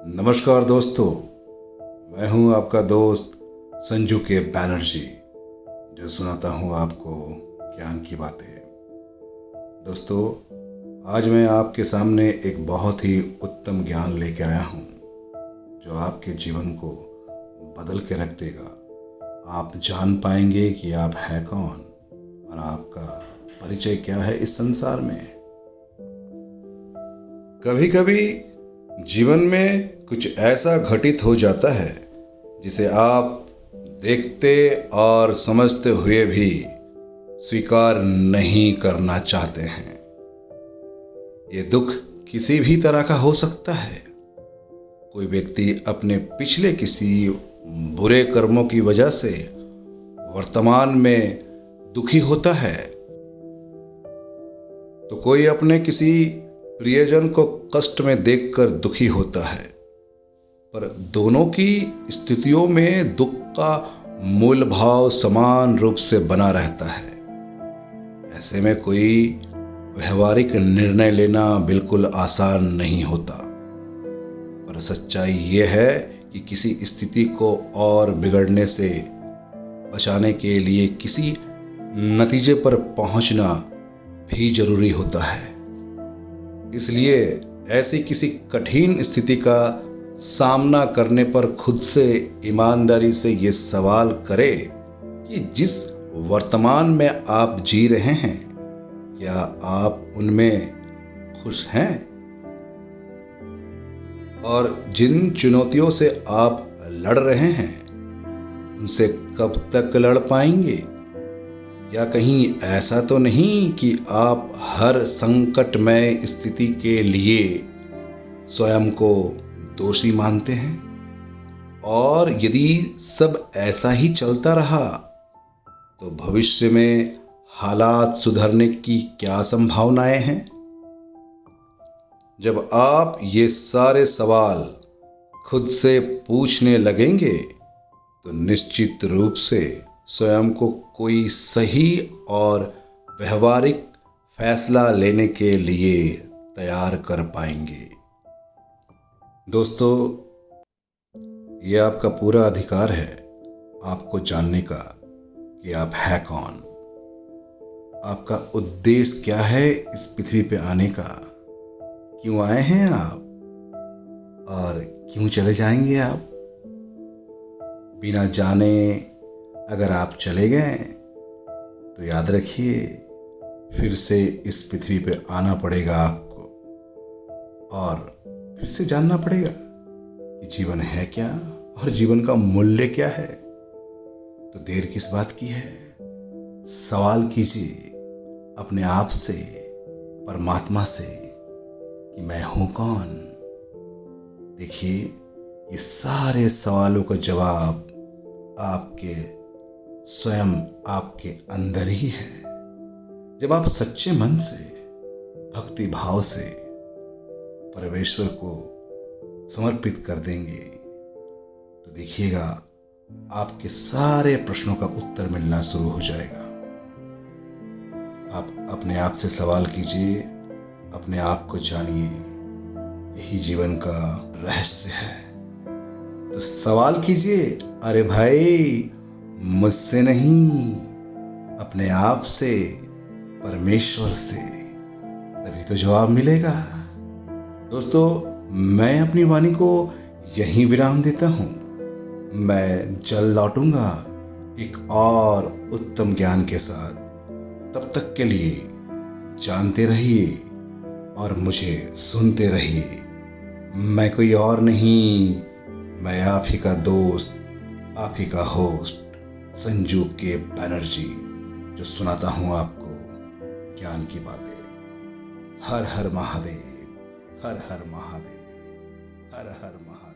नमस्कार दोस्तों, मैं हूं आपका दोस्त संजू के बैनर्जी, जो सुनाता हूं आपको ज्ञान की बातें। दोस्तों, आज मैं आपके सामने एक बहुत ही उत्तम ज्ञान लेके आया हूं, जो आपके जीवन को बदल के रख देगा। आप जान पाएंगे कि आप हैं कौन और आपका परिचय क्या है इस संसार में। कभी कभी जीवन में कुछ ऐसा घटित हो जाता है जिसे आप देखते और समझते हुए भी स्वीकार नहीं करना चाहते हैं। ये दुख किसी भी तरह का हो सकता है। कोई व्यक्ति अपने पिछले किसी बुरे कर्मों की वजह से वर्तमान में दुखी होता है, तो कोई अपने किसी प्रियजन को कष्ट में देखकर दुखी होता है। पर दोनों की स्थितियों में दुख का मूल भाव समान रूप से बना रहता है। ऐसे में कोई व्यवहारिक निर्णय लेना बिल्कुल आसान नहीं होता। पर सच्चाई ये है कि किसी स्थिति को और बिगड़ने से बचाने के लिए किसी नतीजे पर पहुंचना भी जरूरी होता है। इसलिए ऐसी किसी कठिन स्थिति का सामना करने पर खुद से ईमानदारी से ये सवाल करें कि जिस वर्तमान में आप जी रहे हैं, क्या आप उनमें खुश हैं? और जिन चुनौतियों से आप लड़ रहे हैं, उनसे कब तक लड़ पाएंगे? या कहीं ऐसा तो नहीं कि आप हर संकटमय स्थिति के लिए स्वयं को दोषी मानते हैं? और यदि सब ऐसा ही चलता रहा तो भविष्य में हालात सुधरने की क्या संभावनाएं हैं? जब आप ये सारे सवाल खुद से पूछने लगेंगे तो निश्चित रूप से स्वयं को कोई सही और व्यवहारिक फैसला लेने के लिए तैयार कर पाएंगे। दोस्तों, ये आपका पूरा अधिकार है आपको जानने का कि आप हैं कौन, आपका उद्देश्य क्या है इस पृथ्वी पे आने का, क्यों आए हैं आप और क्यों चले जाएंगे आप। बिना जाने अगर आप चले गए तो याद रखिए, फिर से इस पृथ्वी पे आना पड़ेगा आपको और फिर से जानना पड़ेगा कि जीवन है क्या और जीवन का मूल्य क्या है। तो देर किस बात की है? सवाल कीजिए अपने आप से, परमात्मा से, कि मैं हूं कौन। देखिए, ये सारे सवालों का जवाब आपके स्वयं आपके अंदर ही है। जब आप सच्चे मन से, भक्ति भाव से परमेश्वर को समर्पित कर देंगे तो देखिएगा, आपके सारे प्रश्नों का उत्तर मिलना शुरू हो जाएगा। आप अपने आप से सवाल कीजिए, अपने आप को जानिए। यही जीवन का रहस्य है। तो सवाल कीजिए, अरे भाई, मुझसे नहीं, अपने आप से, परमेश्वर से, तभी तो जवाब मिलेगा। दोस्तों, मैं अपनी वाणी को यहीं विराम देता हूं। मैं जल्द लौटूंगा एक और उत्तम ज्ञान के साथ। तब तक के लिए जानते रहिए और मुझे सुनते रहिए। मैं कोई और नहीं, मैं आप ही का दोस्त, आप ही का होस्ट संजू के बैनर्जी, जो सुनाता हूं आपको ज्ञान की बातें। हर हर महादेव, हर हर महादेव, हर हर महादेव।